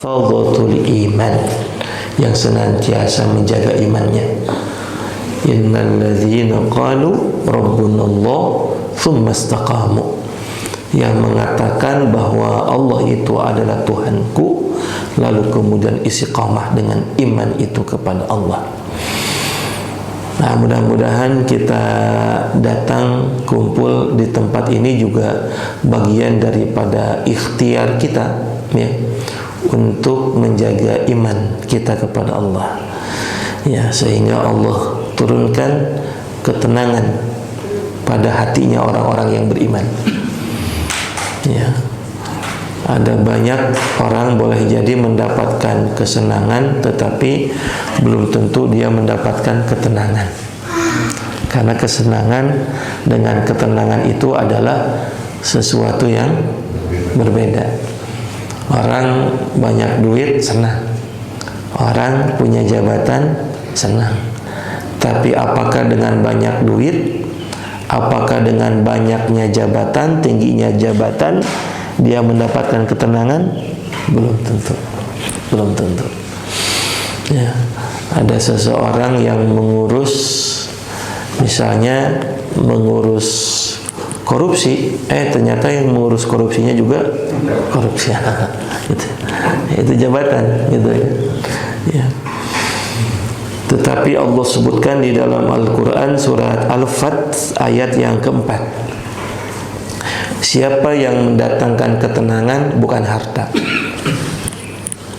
Fadhatul iman, yang senantiasa menjaga imannya. Innal ladzina qalu rabbunallah tsumma istaqamu, yang mengatakan bahwa Allah itu adalah Tuhanku, lalu kemudian istiqamah dengan iman itu kepada Allah. Nah, mudah-mudahan kita datang kumpul di tempat ini juga bagian daripada ikhtiar kita, ya, untuk menjaga iman kita kepada Allah, ya, sehingga Allah turunkan ketenangan pada hatinya orang-orang yang beriman. Ya, ada banyak orang boleh jadi mendapatkan kesenangan, tetapi belum tentu dia mendapatkan ketenangan, karena kesenangan dengan ketenangan itu adalah sesuatu yang berbeda. Orang banyak duit senang, orang punya jabatan senang. Tapi apakah dengan banyak duit, apakah dengan banyaknya jabatan, tingginya jabatan, dia mendapatkan ketenangan? Belum tentu. Belum tentu. Ya, ada seseorang yang mengurus, misalnya mengurus korupsi, ternyata yang mengurus korupsinya juga korupsi. Itu jabatan, gitu ya. Ya. Tetapi Allah sebutkan di dalam Al-Quran surat Al-Fat ayat yang keempat, siapa yang mendatangkan ketenangan bukan harta,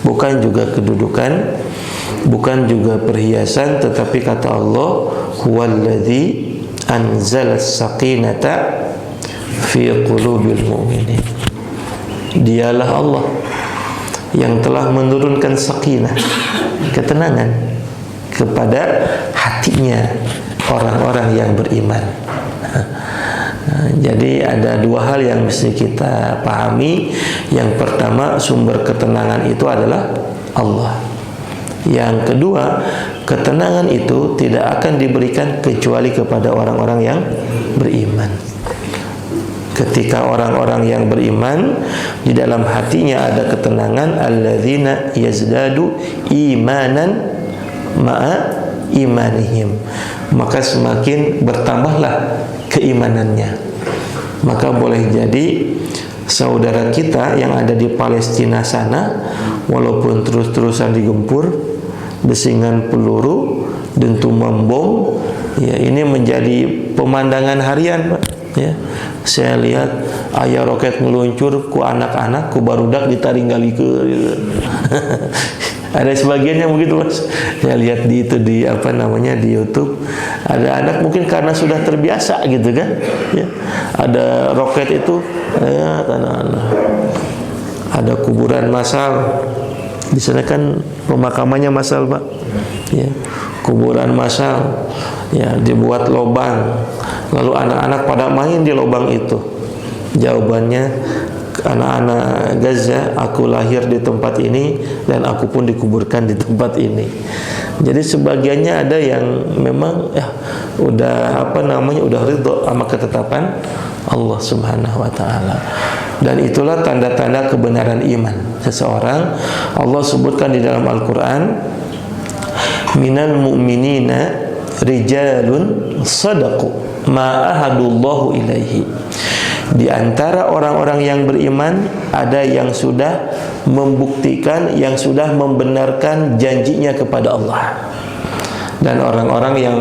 bukan juga kedudukan, bukan juga perhiasan, tetapi kata Allah, huwallazi anzalas sakinata fi qulubil mu'minin. Dialah Allah yang telah menurunkan sakinah, ketenangan, kepada hatinya orang-orang yang beriman. Jadi ada dua hal yang mesti kita pahami. Yang pertama, sumber ketenangan itu adalah Allah. Yang kedua, ketenangan itu tidak akan diberikan kecuali kepada orang-orang yang beriman. Ketika orang-orang yang beriman di dalam hatinya ada ketenangan, alladzina yazdadu imanan ma'a imanihim, maka semakin bertambahlah keimanannya. Maka boleh jadi saudara kita yang ada di Palestina sana, walaupun terus-terusan digempur, desingan peluru, dentuman bom, ya, ini menjadi pemandangan harian, Pak. Ya, saya lihat aya roket meluncur ku anak-anak, ku barudak ditaringgali ke gitu. Ada sebagian yang begitu, Mas. Saya lihat di YouTube, ada anak mungkin karena sudah terbiasa gitu kan, ya. Ada roket itu, ya, ada kuburan massal. Di sana kan pemakamannya massal, Pak. Ya, kuburan massal, ya, dibuat lubang. Lalu anak-anak pada main di lubang itu. Jawabannya, anak-anak Gaza, aku lahir di tempat ini dan aku pun dikuburkan di tempat ini. Jadi sebagiannya ada yang memang udah ridho sama ketetapan Allah Subhanahu wa taala. Dan itulah tanda-tanda kebenaran iman seseorang. Allah sebutkan di dalam Al-Qur'an, minal mu'minina rijalun sadaqu ma ahadullahu ilaihi. Di antara orang-orang yang beriman ada yang sudah membuktikan, yang sudah membenarkan janjinya kepada Allah. Dan orang-orang yang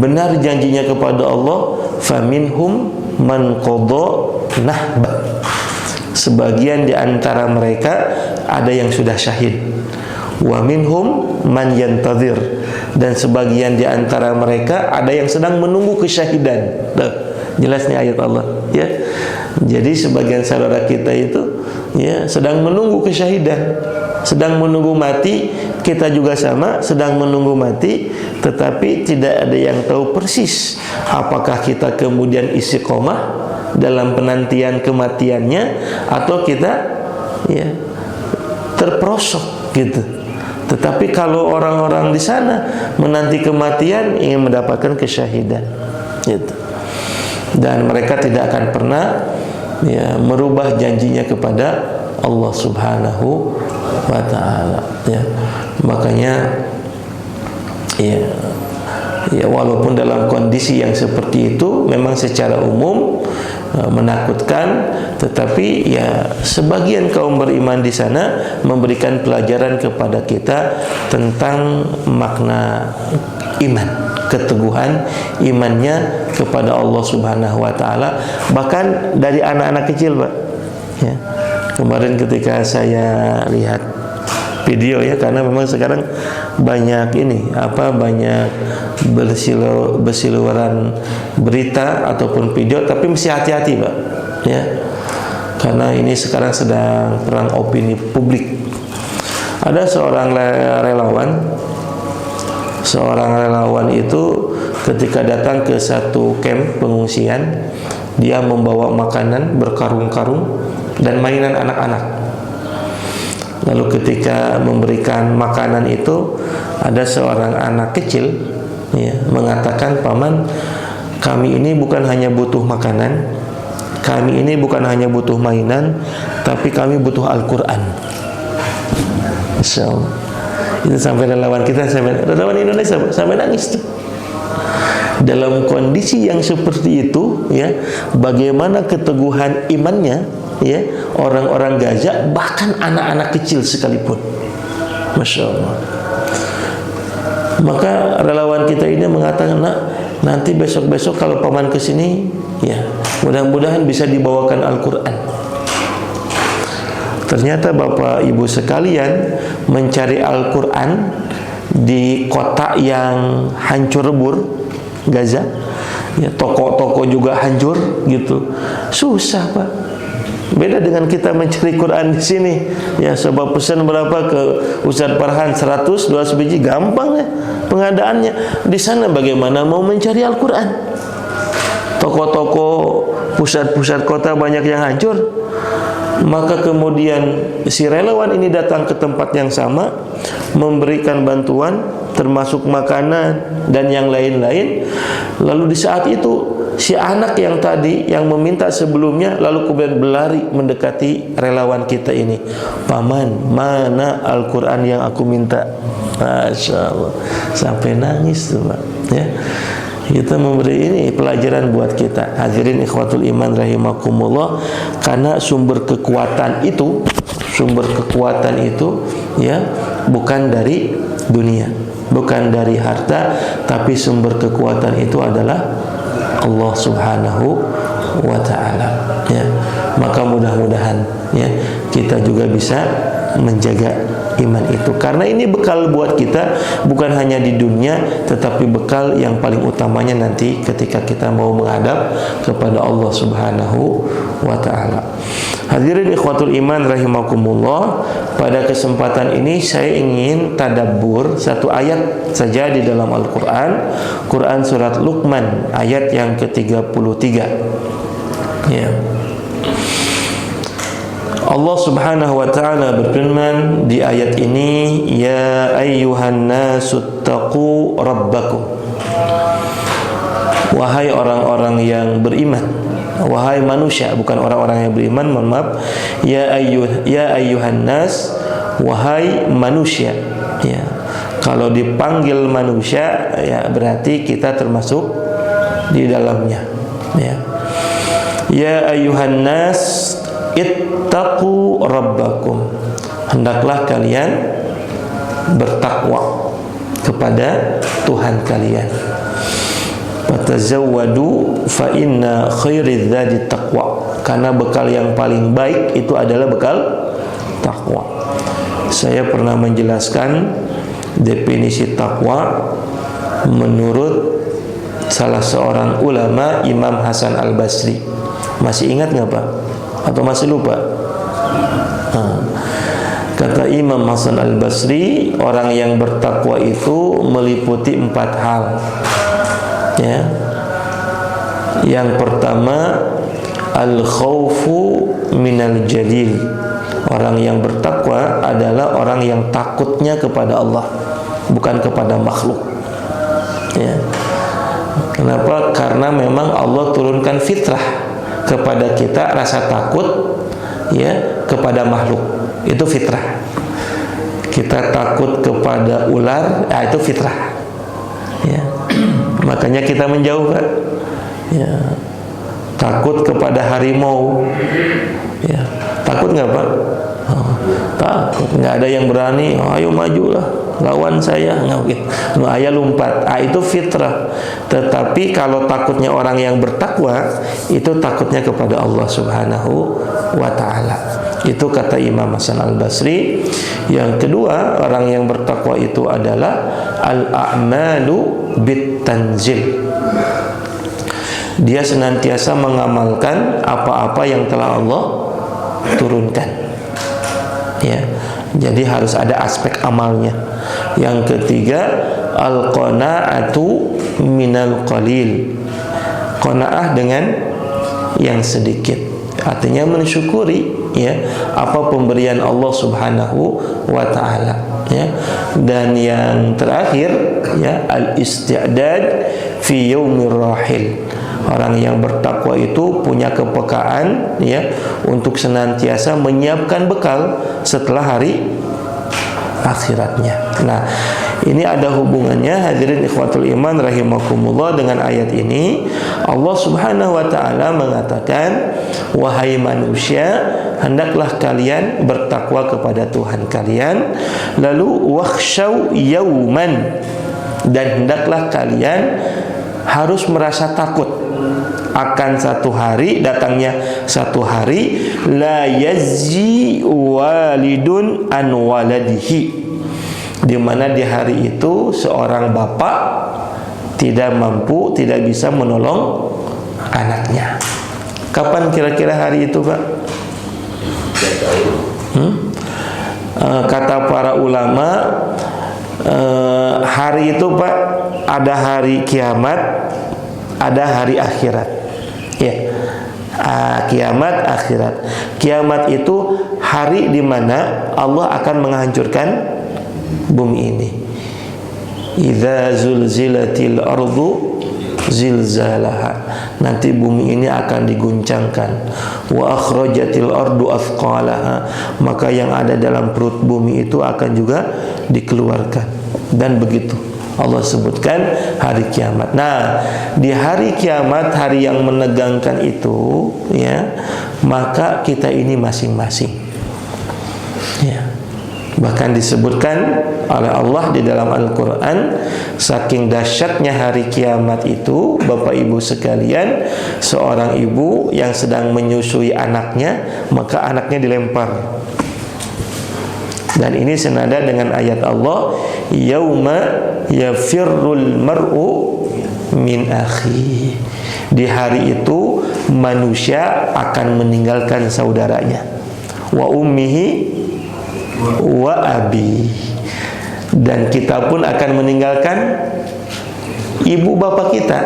benar janjinya kepada Allah, faminhum man qada nahba. Sebagian di antara mereka ada yang sudah syahid. Wa minhum man yantazir. Dan sebagian di antara mereka ada yang sedang menunggu kesyahidan. Jelas nih ayat Allah, ya. Jadi sebagian saudara kita itu, ya, sedang menunggu kesyahidan, sedang menunggu mati. Kita juga sama, sedang menunggu mati, tetapi tidak ada yang tahu persis apakah kita kemudian istiqomah dalam penantian kematiannya atau kita, ya, terperosok gitu. Tetapi kalau orang-orang di sana menanti kematian, ingin mendapatkan kesyahidan, gitu. Dan mereka tidak akan pernah, ya, merubah janjinya kepada Allah Subhanahu wa ta'ala, ya. Makanya ya walaupun dalam kondisi yang seperti itu memang secara umum menakutkan, tetapi ya sebagian kaum beriman di sana memberikan pelajaran kepada kita tentang makna iman, keteguhan imannya kepada Allah Subhanahu wa ta'ala, bahkan dari anak-anak kecil, Pak. Ya. Kemarin ketika saya lihat video, ya, karena memang sekarang banyak banyak bersiluweran berita ataupun video, tapi mesti hati-hati, Pak, ya, karena ini sekarang sedang perang opini publik. Ada seorang relawan itu ketika datang ke satu camp pengungsian, dia membawa makanan berkarung-karung dan mainan anak-anak. Lalu ketika memberikan makanan itu, ada seorang anak kecil, ya, mengatakan, "Paman, kami ini bukan hanya butuh makanan, kami ini bukan hanya butuh mainan, tapi kami butuh Al-Quran." Masya Allah. Itu sampai relawan kita, relawan Indonesia sampai nangis tuh. Dalam kondisi yang seperti itu, ya, bagaimana keteguhan imannya, ya, orang-orang Gaza, bahkan anak-anak kecil sekalipun. Masya Allah. Maka relawan kita ini mengatakan, "Nak, nanti besok-besok kalau paman kesini, ya, mudah-mudahan bisa dibawakan Al-Quran." Ternyata Bapak Ibu sekalian, mencari Al-Quran di kota yang hancur lebur, Gaza, ya, toko-toko juga hancur gitu, susah, Pak. Beda dengan kita mencari Quran di sini, ya, sebab pesan berapa ke Ustaz Farhan, 100, 200 biji, gampang, ya, pengadaannya. Di sana bagaimana mau mencari Al-Quran? Toko-toko, pusat-pusat kota banyak yang hancur. Maka kemudian si relawan ini datang ke tempat yang sama, memberikan bantuan termasuk makanan dan yang lain-lain. Lalu di saat itu si anak yang tadi yang meminta sebelumnya lalu kemudian berlari mendekati relawan kita ini, "Paman, mana Al-Quran yang aku minta?" Masya Allah, sampai nangis tuh, Pak, ya. Kita memberi ini pelajaran buat kita. Hadirin ikhwatul iman rahimakumullah, karena sumber kekuatan itu, ya, bukan dari dunia, bukan dari harta, tapi sumber kekuatan itu adalah Allah Subhanahu wa ta'ala, ya. Maka mudah-mudahan, ya, kita juga bisa menjaga iman itu, karena ini bekal buat kita bukan hanya di dunia, tetapi bekal yang paling utamanya nanti ketika kita mau menghadap kepada Allah Subhanahu wa ta'ala. Hadirin ikhwatul iman rahimakumullah, pada kesempatan ini saya ingin tadabbur satu ayat saja di dalam Al-Quran, Quran surat Luqman ayat yang ke-33, ya. Allah Subhanahu wa ta'ala berfirman di ayat ini, "Ya ayyuhan nasu taqu rabbakum." Wahai orang-orang yang beriman, wahai manusia, bukan orang-orang yang beriman, mohon maaf. Ya ayyuhan nas, wahai manusia, ya. Kalau dipanggil manusia, ya, berarti kita termasuk di dalamnya, ya. Ya ayyuhan nas ittaqu rabbakum, hendaklah kalian bertakwa kepada Tuhan kalian. Fatazawwadu fa inna khairidz zadi taqwa, karena bekal yang paling baik itu adalah bekal takwa. Saya pernah menjelaskan definisi takwa menurut salah seorang ulama, Imam Hasan Al-Basri. Masih ingat nggak, Pak? Atau masih lupa? Kata Imam Hasan Al-Basri, orang yang bertakwa itu meliputi 4 hal, ya. Yang pertama, al-khawfu minal jalil. Orang yang bertakwa adalah orang yang takutnya kepada Allah, bukan kepada makhluk, ya. Kenapa? Karena memang Allah turunkan fitrah kepada kita, rasa takut, ya, kepada makhluk, itu fitrah. Kita takut kepada ular, itu fitrah. Ya. Makanya kita menjauh, Pak. Ya. Takut kepada harimau. Ya. Takut nggak, Pak? Oh, takut. Nggak ada yang berani. Oh, ayo majulah, lawan saya. Nggak mungkin. Ayah lompat. Itu fitrah. Tetapi kalau takutnya orang yang bertakwa, itu takutnya kepada Allah Subhanahu wa Ta'ala. Itu kata Imam Hasan Al-Basri. Yang kedua, orang yang bertakwa itu adalah al-a'malu bit-tanzil. Dia senantiasa mengamalkan apa-apa yang telah Allah turunkan. Ya. Jadi harus ada aspek amalnya. Yang ketiga, al-qana'atu minal qalil. Qanaah dengan yang sedikit. Artinya mensyukuri, ya, apa pemberian Allah Subhanahu wa Ta'ala, ya. Dan yang terakhir, ya, al-isti'dad fi yaumir rahil. Orang yang bertakwa itu punya kepekaan, ya, untuk senantiasa menyiapkan bekal setelah hari akhiratnya. Nah, ini ada hubungannya, hadirin ikhwatul iman rahimakumullah, dengan ayat ini. Allah Subhanahu wa Ta'ala mengatakan, wahai manusia, hendaklah kalian bertakwa kepada Tuhan kalian. Lalu wakhshaw yauman, dan hendaklah kalian harus merasa takut akan satu hari, datangnya satu hari, la yazzi walidun an waladihi, di mana di hari itu seorang bapak tidak mampu, tidak bisa menolong anaknya. Kapan kira-kira hari itu, Pak? Kata para ulama, hari itu, Pak, ada hari kiamat, ada hari akhirat. Ya, kiamat, akhirat. Kiamat itu hari di mana Allah akan menghancurkan bumi ini. Idza zulzilatil ardu zilzalaha. Nanti bumi ini akan diguncangkan. Wa akhrajatil ardu athqalaha. Maka yang ada dalam perut bumi itu akan juga dikeluarkan. Dan begitu Allah sebutkan hari kiamat. Nah, di hari kiamat, hari yang menegangkan itu, ya, maka kita ini masing-masing, ya. Bahkan disebutkan oleh Allah di dalam Al-Quran, saking dahsyatnya hari kiamat itu, Bapak Ibu sekalian, seorang ibu yang sedang menyusui anaknya, maka anaknya dilempar. Dan ini senada dengan ayat Allah, yauma yafirrul mar'u min akhi. Di hari itu manusia akan meninggalkan saudaranya, wa ummihi wa abi, dan kita pun akan meninggalkan ibu bapak kita,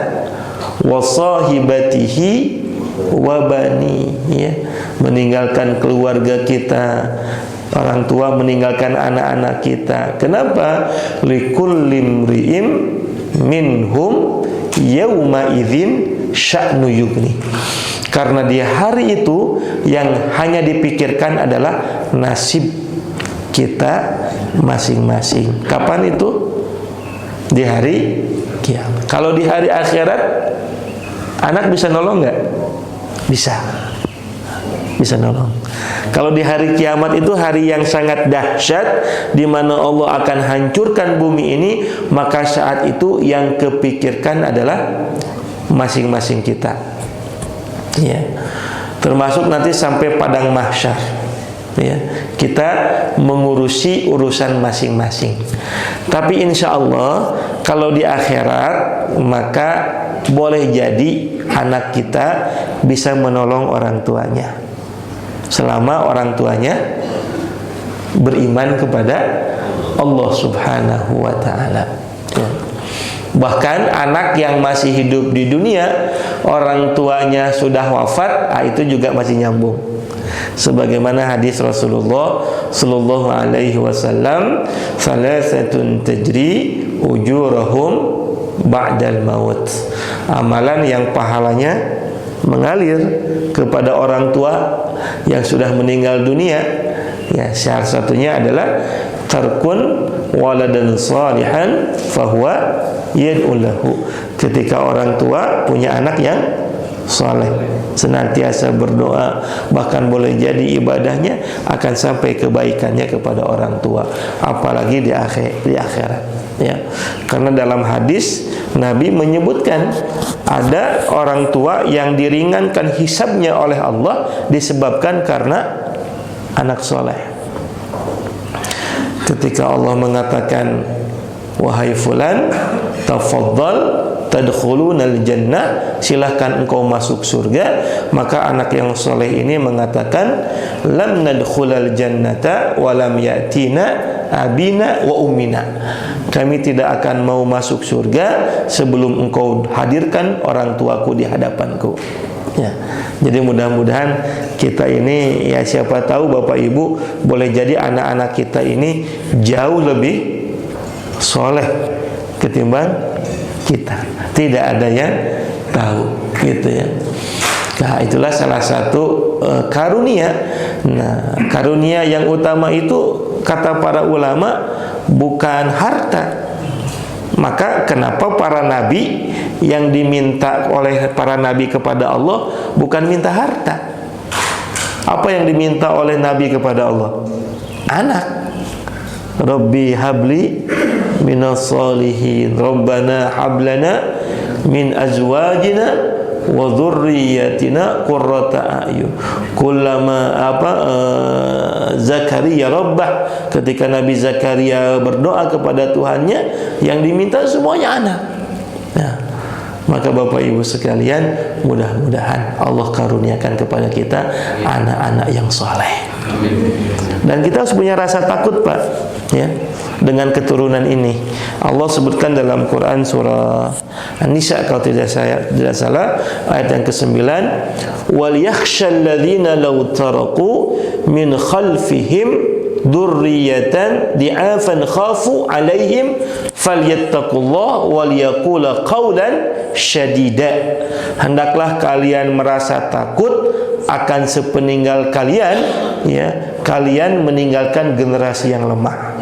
wa sahibatihi wa bani, ya, meninggalkan keluarga kita, orang tua meninggalkan anak-anak kita. Kenapa? Likulli imri'in minhum yauma idzin sya'nu yughni. Karena di hari itu yang hanya dipikirkan adalah nasib kita masing-masing. Kapan itu? Di hari kiamat. Kalau di hari akhirat, anak bisa nolong nggak? Bisa. Bisa nolong. Kalau di hari kiamat itu hari yang sangat dahsyat, di mana Allah akan hancurkan bumi ini, maka saat itu yang kepikirkan adalah masing-masing kita. Ya. Termasuk nanti sampai padang mahsyar. Ya, kita mengurusi urusan masing-masing. Tapi insya Allah kalau di akhirat, maka boleh jadi anak kita bisa menolong orang tuanya, selama orang tuanya beriman kepada Allah Subhanahu wa Ta'ala. Ya. Bahkan anak yang masih hidup di dunia, orang tuanya sudah wafat, itu juga masih nyambung. Sebagaimana hadis Rasulullah sallallahu alaihi wasallam, salasatun tajri ujurahum ba'dal maut. Amalan yang pahalanya mengalir kepada orang tua yang sudah meninggal dunia, ya salah satunya adalah tarkun waladan salihan fahuwa yad'u lahu. Ketika orang tua punya anak yang saleh, senantiasa berdoa, bahkan boleh jadi ibadahnya akan sampai kebaikannya kepada orang tua, apalagi di akhirat, ya. Karena dalam hadis Nabi menyebutkan ada orang tua yang diringankan hisabnya oleh Allah disebabkan karena anak soleh. Ketika Allah mengatakan, wahai fulan, tafaddal tadkhulunal jannah, silahkan engkau masuk surga, maka anak yang soleh ini mengatakan, lam nadkhulal jannata wa lam yatina abina wa ummina, kami tidak akan mau masuk surga sebelum engkau hadirkan orang tuaku di hadapanku, ya. Jadi mudah-mudahan kita ini, ya siapa tahu Bapak Ibu, boleh jadi anak-anak kita ini jauh lebih soleh ketimbang kita, tidak ada yang tahu, gitu ya. Nah, itulah salah satu karunia. Nah, karunia yang utama itu kata para ulama bukan harta. Maka kenapa para nabi yang diminta oleh para nabi kepada Allah bukan minta harta? Apa yang diminta oleh nabi kepada Allah? Anak. Rabbi habli minas solihin, Rabbana hablana min azwajina wa dzurriyyatina qurrata a'yun. Kullama Zakaria rabbah, ketika Nabi Zakaria berdoa kepada Tuhannya, yang diminta semuanya anak. Nah, maka Bapak Ibu sekalian, mudah-mudahan Allah karuniakan kepada kita anak-anak yang soleh. Dan kita harus punya rasa takut, Pak, ya, dengan keturunan ini. Allah sebutkan dalam Quran surah An-Nisa kalau tidak salah ayat yang ke-9, wal yakhshal ladzina law taraku min khalfihim dzurriyyatan di'afan khafu 'alaihim falyattaqullah wal yaqula qawlan syadida. Hendaklah kalian merasa takut akan sepeninggal kalian, ya, kalian meninggalkan generasi yang lemah.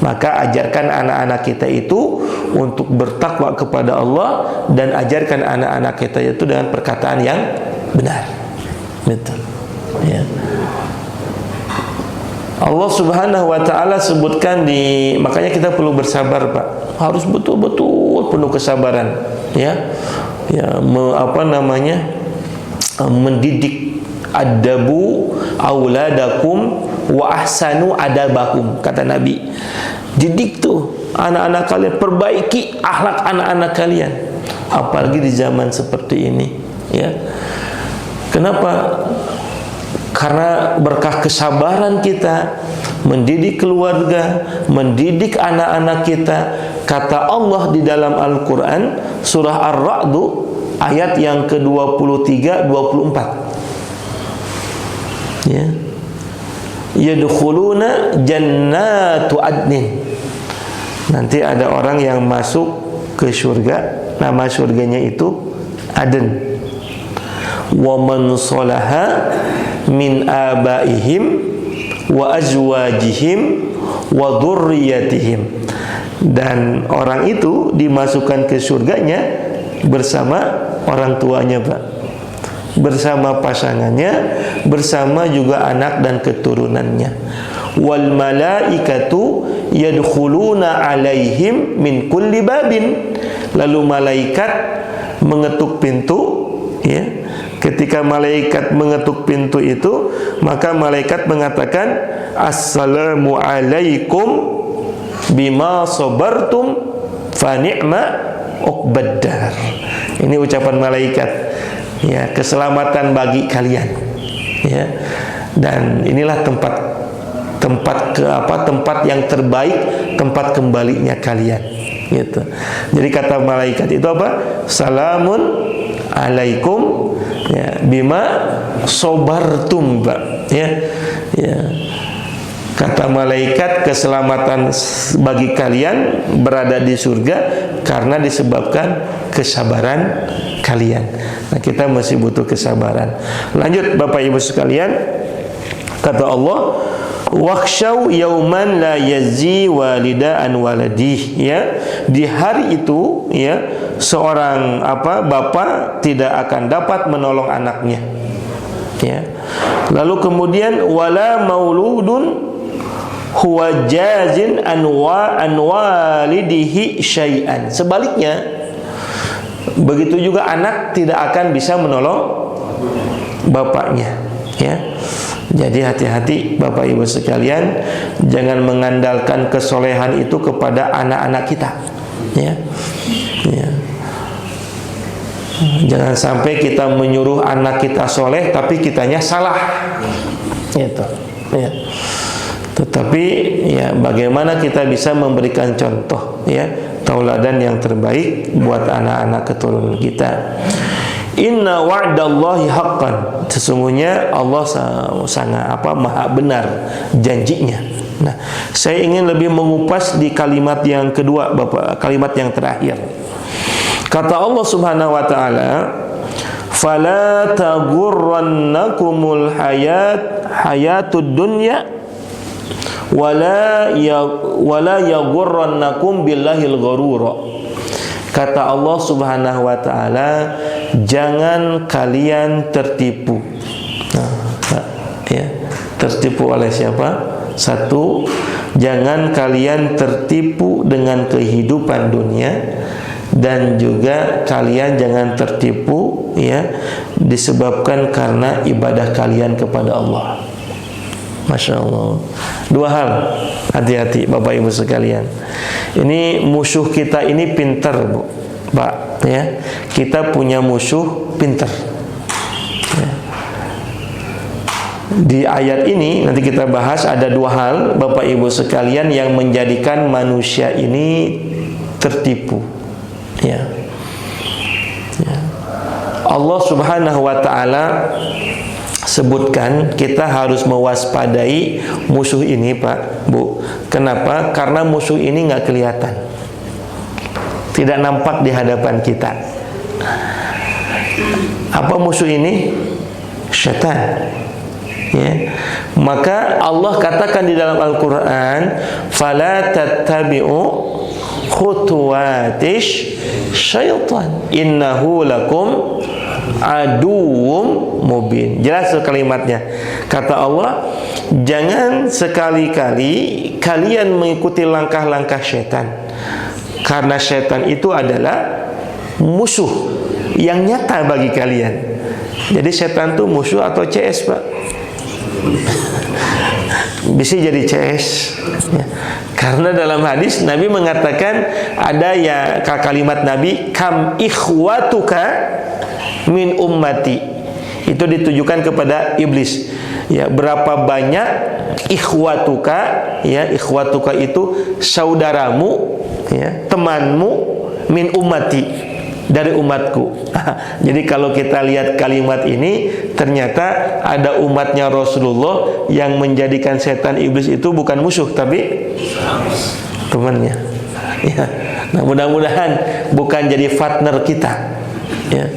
Maka ajarkan anak-anak kita itu untuk bertakwa kepada Allah, dan ajarkan anak-anak kita itu dengan perkataan yang benar. Betul. Ya. Allah Subhanahu wa taala sebutkan makanya kita perlu bersabar, Pak. Harus betul-betul penuh kesabaran, ya. Ya, mendidik adabu auladakum wa ahsanu adabakum, kata Nabi. Didik tuh anak-anak kalian, perbaiki akhlak anak-anak kalian, apalagi di zaman seperti ini, ya. Kenapa? Karena berkah kesabaran kita mendidik keluarga, mendidik anak-anak kita. Kata Allah di dalam Al-Quran surah Ar-Ra'd ayat yang ke-23 24, ya, yadkhuluna jannatu adnin, nanti ada orang yang masuk ke surga, nama surganya itu Aden. Wa man salaha min abaihim wa azwajihim wa dzurriyyatihim, dan orang itu dimasukkan ke surganya bersama orang tuanya, Pak, bersama pasangannya, bersama juga anak dan keturunannya. Wal malaikatu yadkhuluna alaihim min kulli babin, lalu malaikat mengetuk pintu, ya. Ketika malaikat mengetuk pintu itu, maka malaikat mengatakan, assalamu alaikum bima sabartum fa ni'ma uqbaddar. Ini ucapan malaikat, ya, keselamatan bagi kalian, ya. Dan inilah tempat yang terbaik, tempat kembalinya kalian, gitu. Jadi kata malaikat itu apa? Salamun alaikum, ya, bima sobartum, Pak, ya, ya. Kata malaikat, keselamatan bagi kalian berada di surga karena disebabkan kesabaran kalian. Nah, kita masih butuh kesabaran. Lanjut Bapak Ibu sekalian, kata Allah, wakhshaw yauman la yajzi walida an waladih, ya. Di hari itu, ya, seorang bapak tidak akan dapat menolong anaknya, ya. Lalu kemudian wala mauludun huwa jazin an walidihi syai'an. Sebaliknya, begitu juga anak tidak akan bisa menolong bapaknya, ya. Jadi hati-hati Bapak Ibu sekalian, jangan mengandalkan kesolehan itu kepada anak-anak kita, ya. Ya. Jangan sampai kita menyuruh anak kita soleh tapi kitanya salah, gitu, ya. Tetapi ya, bagaimana kita bisa memberikan contoh, ya, tauladan yang terbaik buat anak-anak keturunan kita. Inna wa'dallahi haqqan. Sesungguhnya Allah sangat maha benar janjinya. Nah, saya ingin lebih mengupas di kalimat yang kedua, Bapak, kalimat yang terakhir. Kata Allah Subhanahu wa taala, "Fala taghurrannakumul hayatud dunya wala yaghurrannakum billahil gharur." Kata Allah Subhanahu wa taala, jangan kalian tertipu. Ya, tertipu oleh siapa? Satu, jangan kalian tertipu dengan kehidupan dunia, dan juga kalian jangan tertipu, ya, disebabkan karena ibadah kalian kepada Allah. Masya Allah. Dua hal, hati-hati Bapak Ibu sekalian. Ini musuh kita ini pintar, Bu, Pak, ya. Kita punya musuh pintar, ya. Di ayat ini nanti kita bahas ada dua hal Bapak Ibu sekalian yang menjadikan manusia ini tertipu, ya. Ya. Allah Subhanahu wa taala sebutkan kita harus mewaspadai musuh ini, Pak, Bu. Kenapa? Karena musuh ini nggak kelihatan, tidak nampak di hadapan kita. Apa musuh ini? Syaitan, ya. Maka Allah katakan di dalam Al-Quran, fala tattabi'u khutuwatish syaitan innahu lakum aduwwum mubin. Jelas kalimatnya. Kata Allah, jangan sekali-kali kalian mengikuti langkah-langkah syaitan, karena syaitan itu adalah musuh yang nyata bagi kalian. Jadi syaitan itu musuh atau CS, Pak? Bisa jadi CS, ya. Karena dalam hadis Nabi mengatakan, ada ya kalimat Nabi, kam ikhwatuka min ummati, itu ditujukan kepada iblis, ya. Berapa banyak ikhwatuka, ya, ikhwatuka itu saudaramu, ya, temanmu, min ummati, dari umatku. Jadi kalau kita lihat kalimat ini, ternyata ada umatnya Rasulullah yang menjadikan setan iblis itu bukan musuh tapi temannya, ya. Nah, mudah-mudahan bukan jadi partner kita, ya,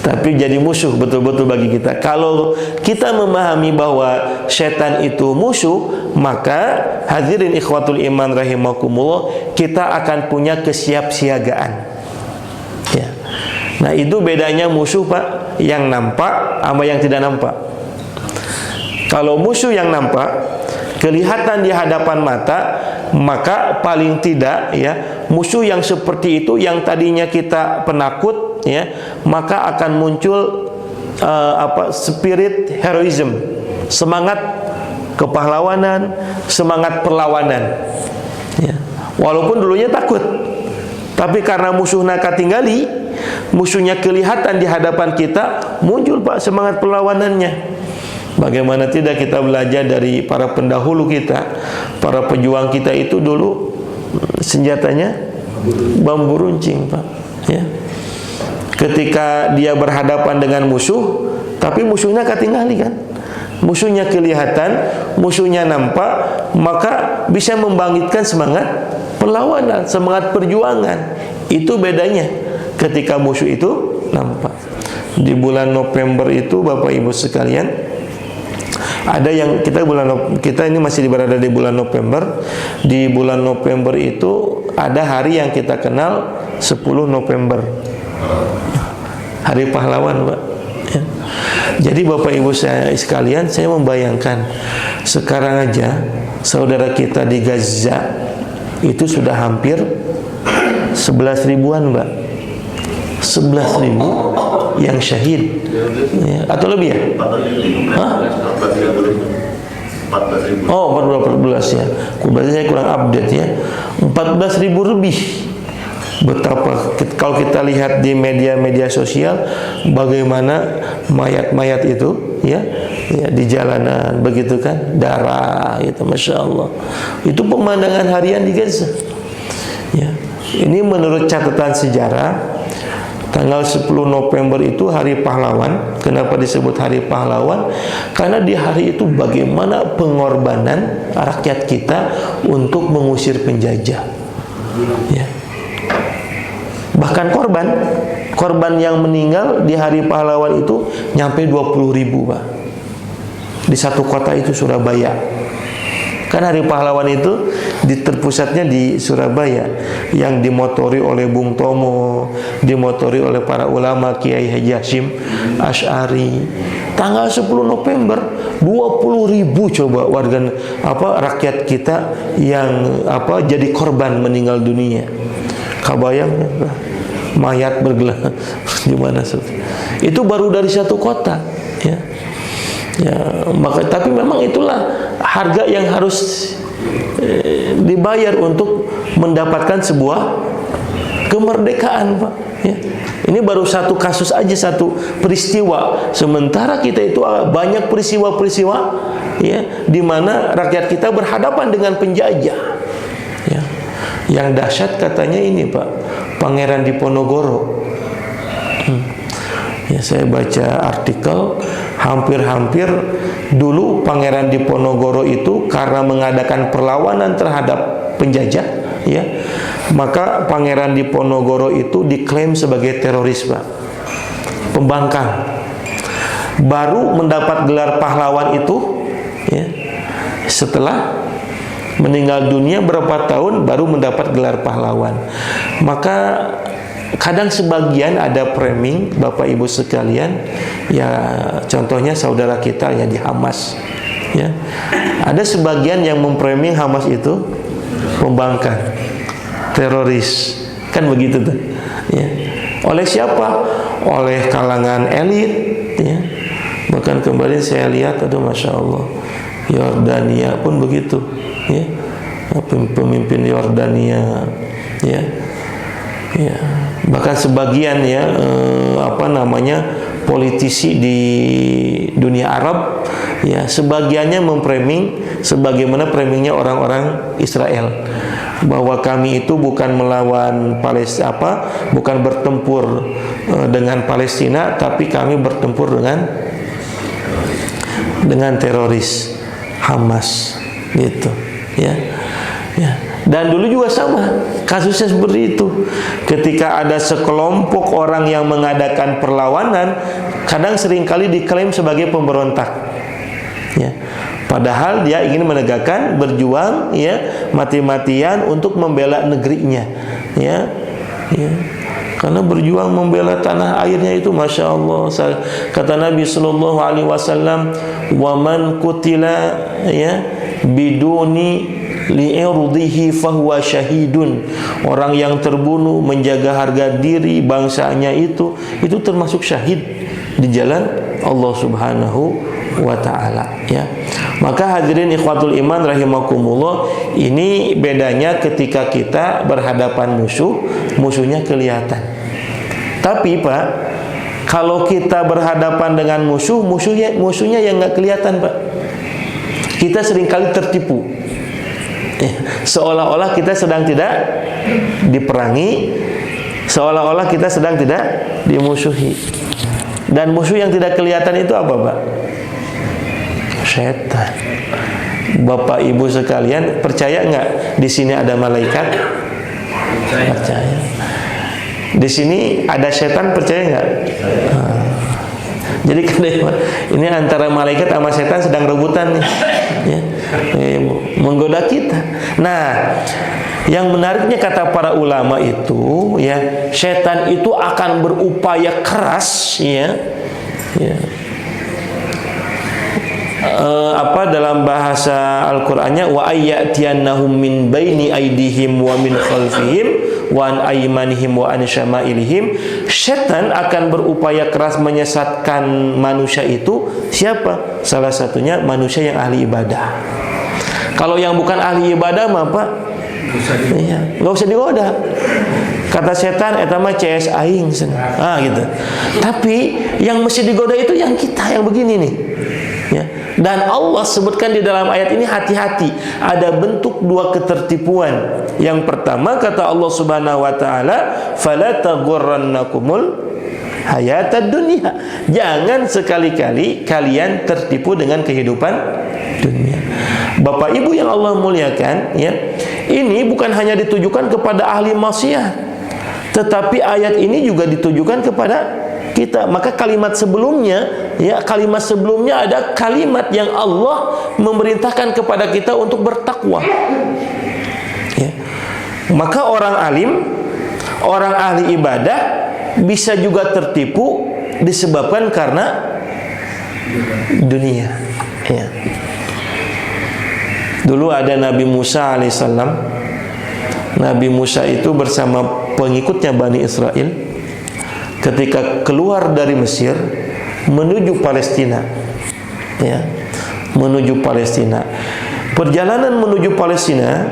tapi jadi musuh betul-betul bagi kita. Kalau kita memahami bahwa setan itu musuh, maka hadirin ikhwatul iman rahimakumullah, kita akan punya kesiapsiagaan, ya. Nah, itu bedanya musuh, Pak, yang nampak sama yang tidak nampak. Kalau musuh yang nampak, kelihatan di hadapan mata, maka paling tidak, ya, musuh yang seperti itu, yang tadinya kita penakut, ya, maka akan muncul spirit heroism, semangat kepahlawanan, semangat perlawanan, ya. Walaupun dulunya takut, tapi karena musuhnya katinggali, musuhnya kelihatan di hadapan kita, muncul, Pak, semangat perlawanannya. Bagaimana tidak kita belajar dari para pendahulu kita, para pejuang kita itu dulu senjatanya bambu runcing, Pak, ya. Ketika dia berhadapan dengan musuh, tapi musuhnya katingali, kan, musuhnya kelihatan, musuhnya nampak, maka bisa membangkitkan semangat perlawanan, semangat perjuangan. Itu bedanya ketika musuh itu nampak. Di bulan November itu Bapak Ibu sekalian, ada yang kita ini masih berada di bulan November. Di bulan November itu ada hari yang kita kenal 10 November, Hari Pahlawan, Pak. Ya. Jadi Bapak Ibu saya sekalian, saya membayangkan sekarang aja saudara kita di Gaza itu sudah hampir 11 ribuan, Mbak. 11 ribu yang syahid, ya, atau lebih ya? Hah? Oh, 14 ya. Berarti saya kurang update ya. 14 ribu lebih. Betapa kalau kita lihat di media-media sosial bagaimana mayat-mayat itu ya di jalanan begitu kan, darah itu, Masya Allah. Itu pemandangan harian di Gaza ya. Ini menurut catatan sejarah, tanggal 10 November itu Hari Pahlawan. Kenapa disebut Hari Pahlawan? Karena di hari itu bagaimana pengorbanan rakyat kita untuk mengusir penjajah ya. Bahkan korban yang meninggal di Hari Pahlawan itu nyampe 20 ribu, Pak. Di satu kota itu, Surabaya. Kan Hari Pahlawan itu terpusatnya di Surabaya, yang dimotori oleh Bung Tomo, dimotori oleh para ulama, Kiai Haji Hashim Asy'ari. Tanggal 10 November 20 ribu coba rakyat kita yang jadi korban meninggal dunia. Kabayang mayat bergelar gimana? Itu baru dari satu kota ya. Ya, tapi memang itulah harga yang harus dibayar untuk mendapatkan sebuah kemerdekaan, Pak ya. Ini baru satu kasus aja, satu peristiwa. Sementara kita itu banyak peristiwa-peristiwa ya, di mana rakyat kita berhadapan dengan penjajah ya. Yang dahsyat katanya ini, Pak, Pangeran Diponegoro. Ya, saya baca artikel, hampir-hampir dulu Pangeran Diponegoro itu karena mengadakan perlawanan terhadap penjajah ya, maka Pangeran Diponegoro itu diklaim sebagai teroris, Pak, pembangkang. Baru mendapat gelar pahlawan itu ya, setelah meninggal dunia berapa tahun baru mendapat gelar pahlawan. Maka kadang sebagian ada framing, Bapak Ibu sekalian, ya contohnya saudara kita yang di Hamas ya. Ada sebagian yang memframing Hamas itu pembangkang, teroris, kan begitu tuh ya. Oleh siapa? Oleh kalangan elit ya. Bahkan kemarin saya lihat, aduh Masya Allah, Yordania pun begitu ya, pemimpin Yordania ya. Ya, bahkan sebagian ya politisi di dunia Arab ya, sebagiannya memframing sebagaimana framingnya orang-orang Israel, bahwa kami itu bukan melawan Palestina, bukan bertempur dengan Palestina, tapi kami bertempur dengan teroris Hamas gitu ya. Ya. Dan dulu juga sama kasusnya seperti itu. Ketika ada sekelompok orang yang mengadakan perlawanan, kadang seringkali diklaim sebagai pemberontak ya. Padahal dia ingin menegakkan, berjuang ya, mati-matian untuk membela negerinya ya. Ya. Karena berjuang membela tanah airnya itu, Masya Allah. Kata Nabi Sallallahu Alaihi Wasallam, wa man kutila ya biduni li'irdihi fahuwa syahidun. Orang yang terbunuh menjaga harga diri bangsanya itu termasuk syahid di jalan Allah Subhanahu wa ta'ala ya. Maka hadirin ikhwatul iman rahimakumullah, ini bedanya ketika kita berhadapan musuhnya kelihatan. Tapi Pak, kalau kita berhadapan dengan musuhnya yang nggak kelihatan, Pak, kita seringkali tertipu. Seolah-olah kita sedang tidak diperangi, seolah-olah kita sedang tidak dimusuhi. Dan musuh yang tidak kelihatan itu apa, Pak? setan. Bapak Ibu sekalian, percaya nggak di sini ada malaikat? Percaya. Di sini ada setan, percaya nggak? Jadi ini antara malaikat sama setan sedang rebutan nih, ya, menggoda kita. Nah, yang menariknya kata para ulama itu, ya, setan itu akan berupaya keras, ya, dalam bahasa Al-Qur'annya, wa ayyatiyannahum min baini aydihim wa min khalfihim wa an aymanihim wa an syama'ilihim. Setan akan berupaya keras menyesatkan manusia itu. Siapa? Salah satunya manusia yang ahli ibadah. Kalau yang bukan ahli ibadah mah Pak, nggak usah digoda. Kata setan, eta mah CS aing gitu. Tapi yang mesti digoda itu yang kita, yang begini nih, ya. Dan Allah sebutkan di dalam ayat ini, hati-hati, ada bentuk dua ketertipuan. Yang pertama kata Allah Subhanahu wa taala, fala taghurrannakumul hayatad dunya. Jangan sekali-kali kalian tertipu dengan kehidupan dunia. Bapak Ibu yang Allah muliakan, ya, ini bukan hanya ditujukan kepada ahli maksiat, tetapi ayat ini juga ditujukan kepada kita. Maka kalimat sebelumnya, ya, kalimat sebelumnya ada kalimat yang Allah memerintahkan kepada kita untuk bertakwa, ya. Maka orang alim, orang ahli ibadah bisa juga tertipu disebabkan karena dunia, ya. Dulu ada Nabi Musa alaihissalam. Nabi Musa itu bersama pengikutnya Bani Israel ketika keluar dari Mesir menuju Palestina, ya, menuju Palestina. Perjalanan menuju Palestina,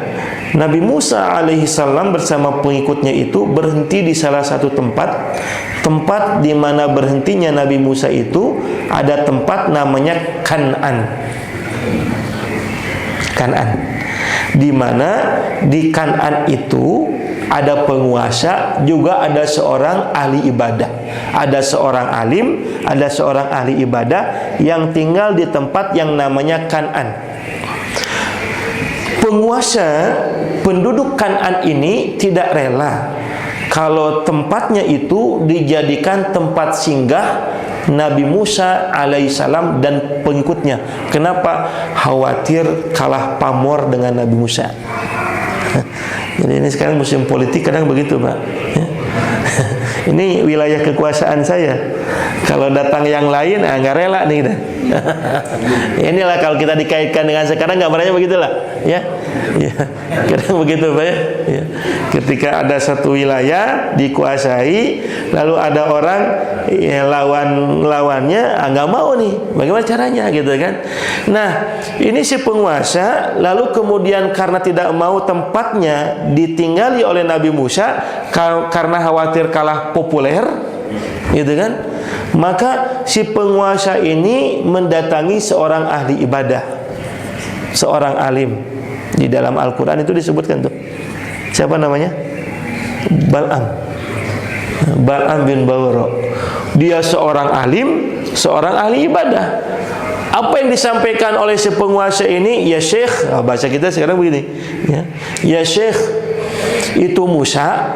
Nabi Musa alaihissalam bersama pengikutnya itu berhenti di salah satu tempat di mana berhentinya Nabi Musa itu ada tempat namanya Kan'an, di mana di Kan'an itu ada penguasa, juga ada seorang ahli ibadah, ada seorang alim, ada seorang ahli ibadah yang tinggal di tempat yang namanya Kan'an. Penguasa penduduk Kan'an ini tidak rela kalau tempatnya itu dijadikan tempat singgah Nabi Musa alaihissalam dan pengikutnya. Kenapa? Khawatir kalah pamor dengan Nabi Musa. Jadi ini sekarang musim politik kadang begitu, Pak, ya. Ini wilayah kekuasaan saya. Kalau datang yang lain, nggak rela nih kita. Inilah kalau kita dikaitkan dengan sekarang, gambarnya begitulah, ya. Ya, kadang begitu, Pak, ya. Ketika ada satu wilayah dikuasai, lalu ada orang, ya, lawannya nggak mau nih, bagaimana caranya, gitu kan? Nah, ini si penguasa lalu kemudian karena tidak mau tempatnya ditinggali oleh Nabi Musa karena khawatir kalah populer, gitu kan? Maka si penguasa ini mendatangi seorang ahli ibadah, seorang alim. Di dalam Al-Quran itu disebutkan tuh, siapa namanya? Bal'am bin Bawra. Dia seorang alim, seorang ahli ibadah. Apa yang disampaikan oleh si penguasa ini? Ya Syekh, bahasa kita sekarang begini, ya, ya Syekh, itu Musa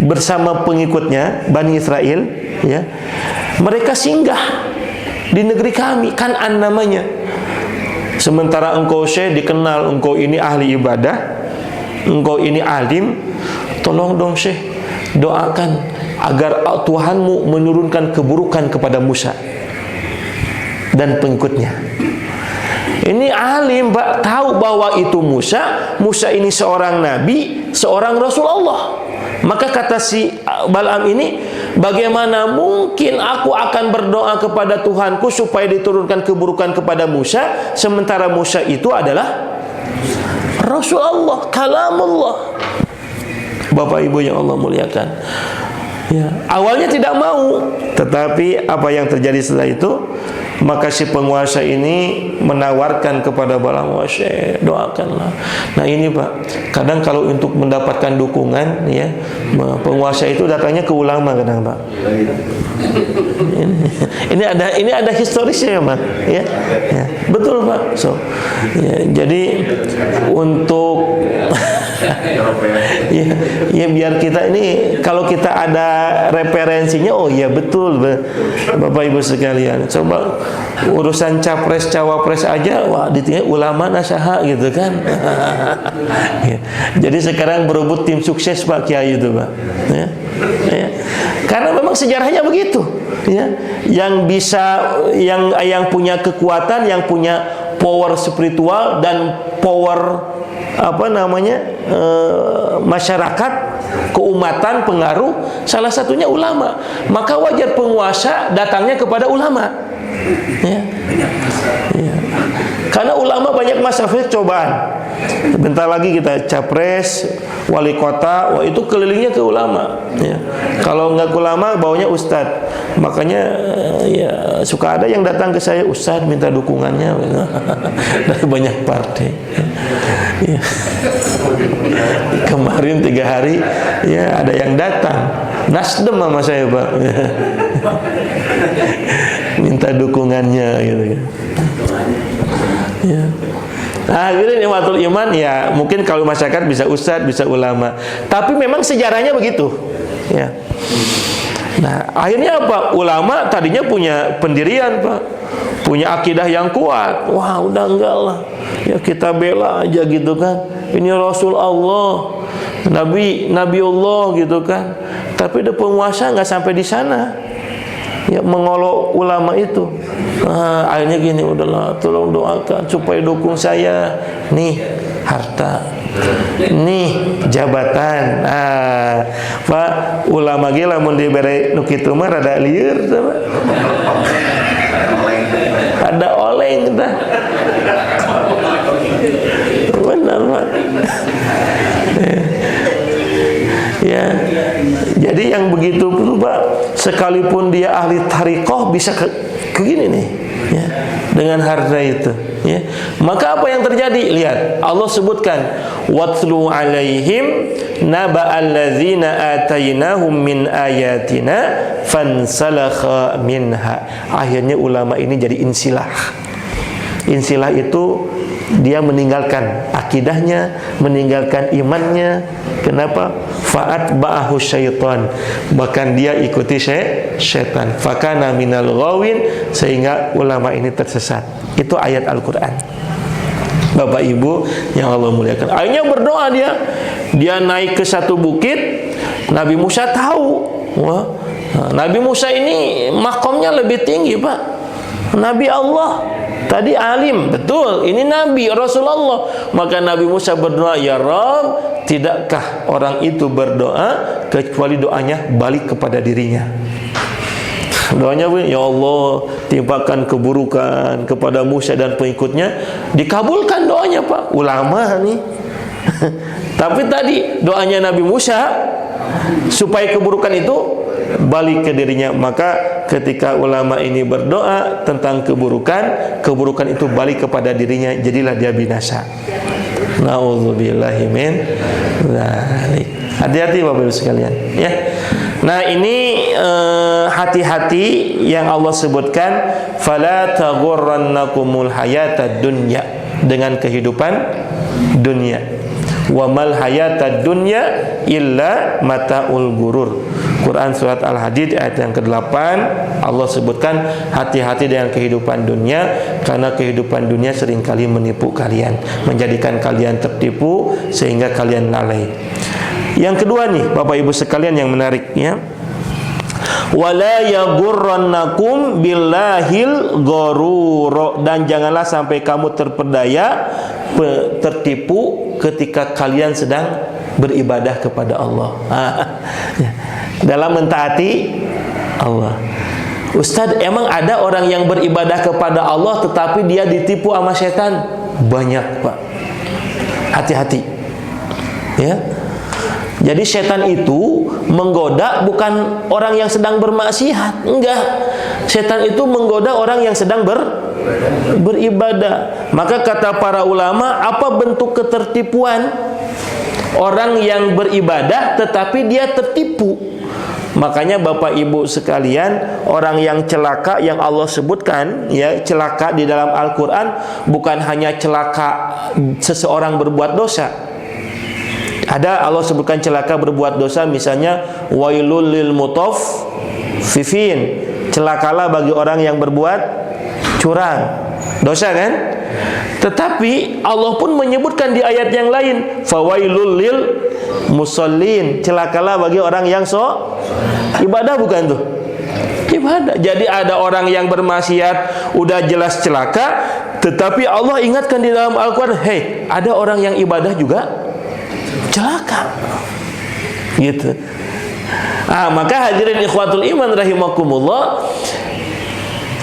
bersama pengikutnya Bani Israel, ya, mereka singgah di negeri kami, Kan'an namanya. Sementara engkau Syekh dikenal, engkau ini ahli ibadah, engkau ini alim. Tolong dong Syekh, doakan agar Tuhanmu menurunkan keburukan kepada Musa dan pengikutnya. Ini alim, Pak, tahu bahwa itu Musa ini seorang nabi, seorang Rasul Allah. Maka kata si Bal'am ini, bagaimana mungkin aku akan berdoa kepada Tuhanku supaya diturunkan keburukan kepada Musa, sementara Musa itu adalah Rasul Allah, kalamullah. Bapak Ibu yang Allah muliakan, ya, awalnya tidak mau, tetapi apa yang terjadi setelah itu? Maka si penguasa ini menawarkan kepada Bal'am, Syekh, doakanlah. Nah ini, Pak, kadang kalau untuk mendapatkan dukungan, ya, penguasa itu datangnya ke ulama kadang, Pak. Ini ada historisnya ya Pak. Ya, ya. Betul Pak. So, ya, jadi untuk ya biar kita ini kalau kita ada referensinya, oh ya betul Bapak Ibu sekalian. Coba urusan capres cawapres aja, wah ditinggal ulama nasaha gitu kan. Ya. Jadi sekarang berebut tim sukses Pak Kiai itu Pak. Ya. Ya. Karena memang sejarahnya begitu. Ya. Yang bisa, yang punya kekuatan, yang punya power spiritual dan power masyarakat, keumatan, pengaruh, salah satunya ulama. Maka wajar penguasa datangnya kepada ulama. Ya. Ya. Karena ulama banyak masalah cobaan. Bentar lagi kita capres, wali kota, wah itu kelilingnya ke ulama. Ya. Kalau nggak ke ulama, baunya ustadz. Makanya ya suka ada yang datang ke saya, ustadz minta dukungannya dari banyak partai. Ya. Kemarin 3 hari ya ada yang datang Nasdem sama saya Pak. Minta dukungannya gitu ya. Nah, ini nikmatul iman ya, mungkin kalau masyarakat bisa ustadz, bisa ulama. Tapi memang sejarahnya begitu. Ya. Nah, akhirnya apa? Ulama tadinya punya pendirian, Pak. Punya akidah yang kuat. Wah, udah enggak lah. Ya kita bela aja gitu kan. Ini Rasul Allah, Nabi Allah gitu kan. Tapi ada penguasa nggak sampai di sana. Ya mengolok ulama itu. Nah, akhirnya gini, udahlah, tolong doakan supaya dukung saya. Nih harta, nih jabatan. Pak ulama gila mun dibere nu kitu mah rada lieur sama. Ada oleng dah. Benar Pak. Ya, jadi yang begitu itu Pak, sekalipun dia ahli thariqah bisa ke gini nih, ya, dengan harta itu, ya. Maka apa yang terjadi? Lihat, Allah sebutkan, watlu alaihim naba'al ladzina atainahum min ayatina fansalakha minha. Akhirnya ulama ini jadi insilah. Insilah itu dia meninggalkan akidahnya, meninggalkan imannya. Kenapa? Fa'at ba'ahu syaitan. Bahkan dia ikuti syaitan. Fakana minal ghawin, sehingga ulama ini tersesat. Itu ayat Al-Quran. Bapak Ibu yang Allah muliakan. Akhirnya berdoa dia naik ke satu bukit. Nabi Musa tahu. Wah, Nabi Musa ini makomnya lebih tinggi Pak. Nabi Allah. Tadi alim, betul, ini Nabi, Rasulullah. Maka Nabi Musa berdoa, ya Rabb, tidakkah orang itu berdoa kecuali doanya balik kepada dirinya. Doanya, ya Allah, timpakan keburukan kepada Musa dan pengikutnya. Dikabulkan doanya Pak, ulama nih. Tapi tadi doanya Nabi Musa supaya keburukan itu balik ke dirinya. Maka ketika ulama ini berdoa tentang keburukan itu balik kepada dirinya, jadilah dia binasa. Nauzubillahi min dzalik. Hati-hati Bapak Ibu sekalian, ya. Nah, ini hati-hati yang Allah sebutkan, fala taghurrannakumul hayatad dunya, dengan kehidupan dunia. Wa mal hayatad dunya illa mataul gurur. Quran surat Al-Hadid ayat yang ke-8, Allah sebutkan hati-hati dengan kehidupan dunia, karena kehidupan dunia seringkali menipu kalian, menjadikan kalian tertipu sehingga kalian lalai. Yang kedua nih Bapak Ibu sekalian yang menarik, ya. Wala yaghurrannakum billahil gharur, dan janganlah sampai kamu terpedaya, tertipu ketika kalian sedang beribadah kepada Allah. Dalam mentaati Allah. Ustaz, emang ada orang yang beribadah kepada Allah tetapi dia ditipu sama setan? Banyak Pak. Hati-hati, ya. Jadi setan itu menggoda bukan orang yang sedang bermaksiat, enggak. Setan itu menggoda orang yang sedang beribadah. Maka kata para ulama, apa bentuk ketertipuan? Orang yang beribadah tetapi dia tertipu. Makanya Bapak Ibu sekalian, orang yang celaka yang Allah sebutkan, ya, celaka di dalam Al-Quran bukan hanya celaka seseorang berbuat dosa. Ada Allah sebutkan celaka berbuat dosa, misalnya wailul lil mutaffifin, celakalah bagi orang yang berbuat curang, dosa kan? Tetapi Allah pun menyebutkan di ayat yang lain, fawailul lil musallin, celakalah bagi orang yang ibadah, bukan tuh? Ibadah. Jadi ada orang yang bermaksiat udah jelas celaka, tetapi Allah ingatkan di dalam Al-Quran, hey, ada orang yang ibadah juga celaka, gitu. Maka hadirin ikhwatul iman rahimakumullah,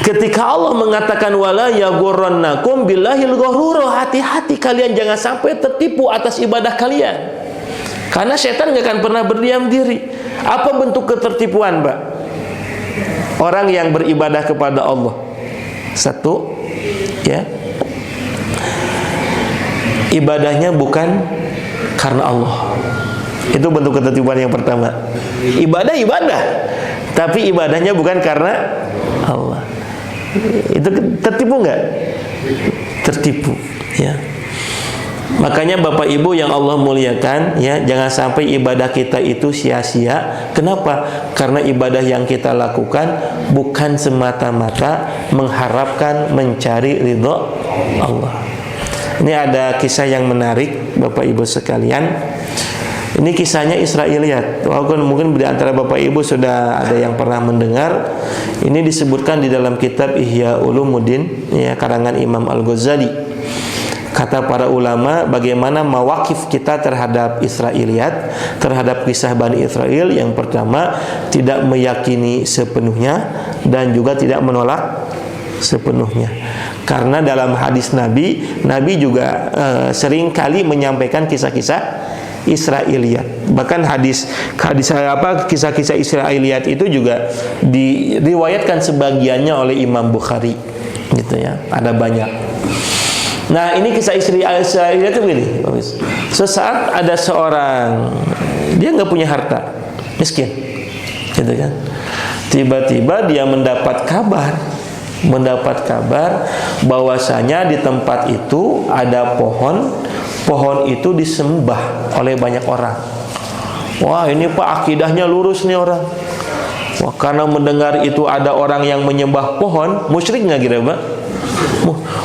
ketika Allah mengatakan wala yaghurrannakum billahil ghurur, hati-hati kalian jangan sampai tertipu atas ibadah kalian. Karena setan nggak akan pernah berdiam diri. Apa bentuk ketertipuan, Mbak? Orang yang beribadah kepada Allah, satu, ya, ibadahnya bukan karena Allah. Itu bentuk ketertipuan yang pertama. Ibadah, tapi ibadahnya bukan karena Allah. Itu tertipu nggak? Tertipu, ya. Makanya Bapak Ibu yang Allah muliakan, ya, jangan sampai ibadah kita itu sia-sia. Kenapa? Karena ibadah yang kita lakukan bukan semata-mata mengharapkan mencari ridho Allah. Ini ada kisah yang menarik Bapak Ibu sekalian. Ini kisahnya Israiliyat. Walaupun mungkin di antara Bapak Ibu sudah ada yang pernah mendengar. Ini disebutkan di dalam kitab Ihya Ulumuddin, ya, karangan Imam Al-Ghazali. Kata para ulama, bagaimana mawakif kita terhadap Israiliyat, terhadap kisah Bani Israel. Yang pertama, tidak meyakini sepenuhnya dan juga tidak menolak sepenuhnya. Karena dalam hadis Nabi juga sering kali menyampaikan kisah-kisah Israiliyat. Bahkan kisah-kisah Israiliyat itu juga diriwayatkan sebagiannya oleh Imam Bukhari, gitu ya. Ada banyak. Nah, ini kisah Israiliyat itu begini. Sesaat ada seorang, dia nggak punya harta, miskin, gitu kan. Tiba-tiba dia mendapat kabar bahwasanya di tempat itu ada pohon itu disembah oleh banyak orang. Wah, ini Pak, akidahnya lurus nih orang. Wah, karena mendengar itu ada orang yang menyembah pohon, musyrik nggak kira, Pak?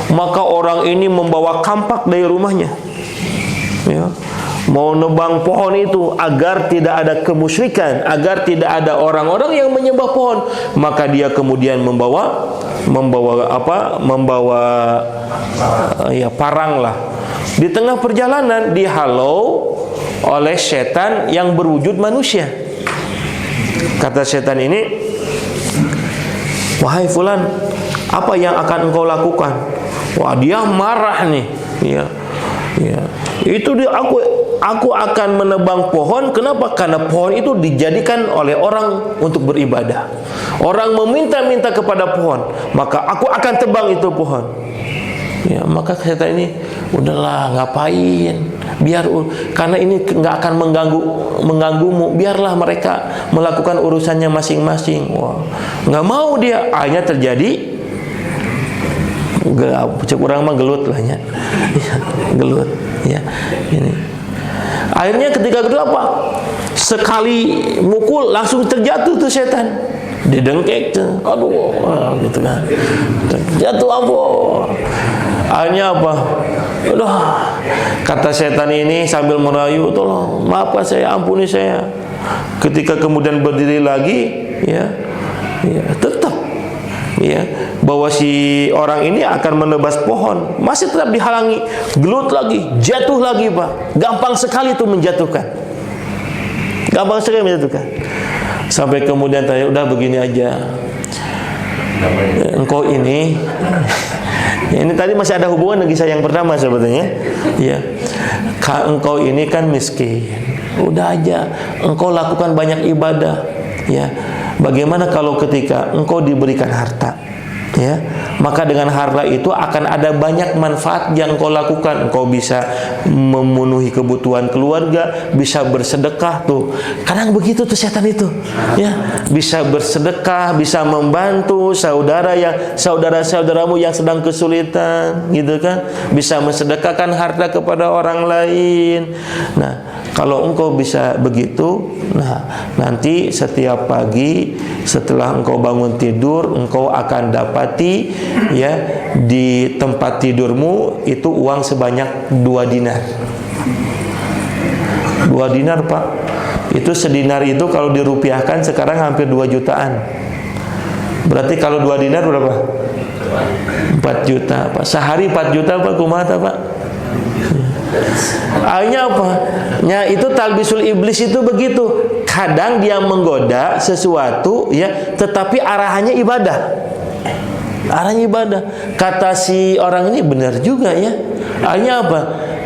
Maka orang ini membawa kampak dari rumahnya, ya, mau nebang pohon itu agar tidak ada kemusyrikan, agar tidak ada orang-orang yang menyembah pohon. Maka dia kemudian membawa ya, parang lah. Di tengah perjalanan dihalau oleh setan yang berwujud manusia. Kata setan ini, wahai fulan, apa yang akan engkau lakukan? Wah, dia marah nih, ya. Itu dia, aku akan menebang pohon. Kenapa? Karena pohon itu dijadikan oleh orang untuk beribadah. Orang meminta-minta kepada pohon, maka aku akan tebang itu pohon. Ya, maka setan ini, udahlah, ngapain? Karena ini nggak akan mengganggumu. Biarlah mereka melakukan urusannya masing-masing. Wah, nggak mau dia. Akhirnya terjadi, kurang mah gelut lah, ya. Gelut, ya. Ini. Akhirnya ketika kedua apa? Sekali mukul langsung terjatuh tuh setan. Didengkek tuh. Aduh, gitu kan. Jatuh apa? Akhirnya apa? Udah, kata setan ini sambil merayu, tolong maafkan saya, ampuni saya. Ketika kemudian berdiri lagi, ya tetap, ya, bahwa si orang ini akan menebas pohon, masih tetap dihalangi, gelut lagi, jatuh lagi, Pak. Gampang sekali itu menjatuhkan. Sampai kemudian tanya, udah begini aja, engkau ini tadi masih ada hubungan dengan kisah yang pertama sebetulnya, ya. Engkau ini kan miskin, udah aja engkau lakukan banyak ibadah, ya. Bagaimana kalau ketika engkau diberikan harta, ya, maka dengan harta itu akan ada banyak manfaat yang kau lakukan. Kau bisa memenuhi kebutuhan keluarga, bisa bersedekah tuh. Kadang begitu tuh setan itu, ya, bisa bersedekah, bisa membantu saudaramu yang sedang kesulitan, gitu kan? Bisa mensedekahkan harta kepada orang lain. Nah, kalau engkau bisa begitu, nah nanti setiap pagi setelah engkau bangun tidur, engkau akan dapati, ya, di tempat tidurmu itu uang sebanyak 2 dinar. 2 dinar, Pak. Itu sedinar itu kalau dirupiahkan sekarang hampir 2 jutaan. Berarti kalau 2 dinar berapa? 4 juta, Pak. Sehari 4 juta, Pak. Kumaha, Pak? Akhirnya apa? Ya, itu talbisul iblis itu begitu. Kadang dia menggoda sesuatu, ya, tetapi arahannya ibadah. Arahnya ibadah. Kata si orang ini benar juga, ya. Akhirnya apa?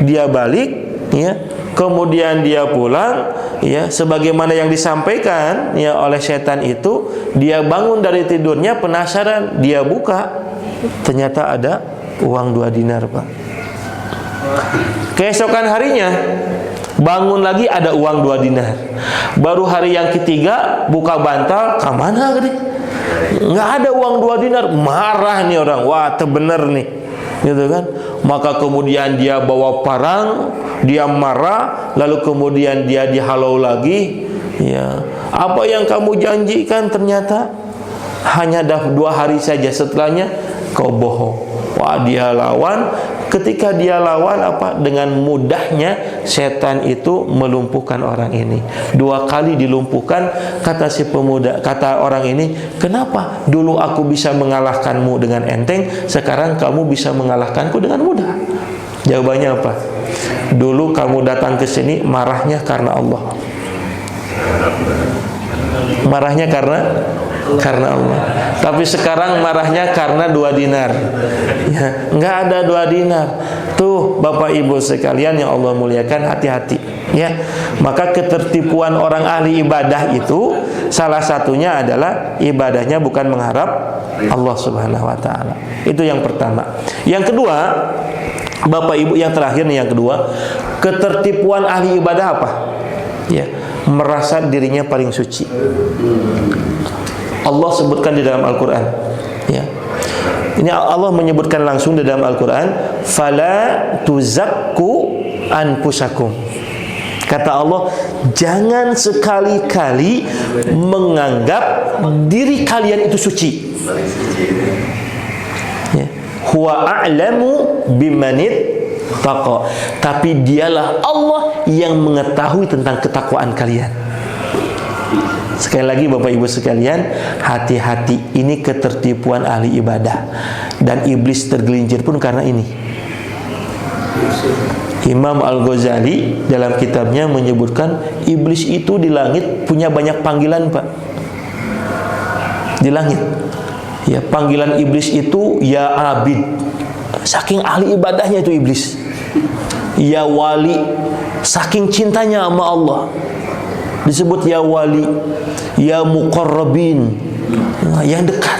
Dia balik, ya. Kemudian dia pulang, ya, sebagaimana yang disampaikan, ya, oleh setan itu. Dia bangun dari tidurnya penasaran, dia buka, ternyata ada uang 2 dinar, Pak. Keesokan harinya bangun lagi ada uang 2 dinar. Baru hari yang ketiga buka bantal, kemana gede? Nggak ada uang 2 dinar. Marah nih orang, wah bener nih, gitu kan? Maka kemudian dia bawa parang, dia marah, lalu kemudian dia dihalau lagi, ya. Apa yang kamu janjikan ternyata hanya 2 hari saja, setelahnya kau bohong. Wah, dia lawan. Ketika dia lawan, apa, dengan mudahnya setan itu melumpuhkan orang ini. 2 kali dilumpuhkan. Kata si pemuda, kata orang ini, kenapa dulu aku bisa mengalahkanmu dengan enteng, sekarang kamu bisa mengalahkanku dengan mudah? Jawabannya apa? Dulu kamu datang ke sini marahnya karena Allah. Marahnya karena Allah. Tapi sekarang marahnya karena 2 dinar. Ya, nggak ada 2 dinar. Tuh Bapak Ibu sekalian yang Allah muliakan, hati-hati, ya. Maka ketertipuan orang ahli ibadah itu salah satunya adalah ibadahnya bukan mengharap Allah Subhanahu wa taala. Itu yang pertama. Yang kedua, Bapak Ibu, yang terakhir nih, yang kedua, ketertipuan ahli ibadah apa? Ya, merasa dirinya paling suci. Allah sebutkan di dalam Al-Quran, ya. Ini Allah menyebutkan langsung di dalam Al-Quran, fala tuzakku anfusakum. Kata Allah, jangan sekali-kali menganggap diri kalian itu suci. Ya. Huwa a'lamu bimanit taqa. Tapi dialah Allah yang mengetahui tentang ketakwaan kalian. Sekali lagi Bapak Ibu sekalian, hati-hati, ini ketertipuan ahli ibadah. Dan iblis tergelincir pun karena ini. Imam Al-Ghazali dalam kitabnya menyebutkan iblis itu di langit punya banyak panggilan, Pak. Di langit, ya, panggilan iblis itu ya abid. Saking ahli ibadahnya itu iblis. Ya wali, saking cintanya sama Allah disebut ya wali, ya muqarrabin, yang dekat,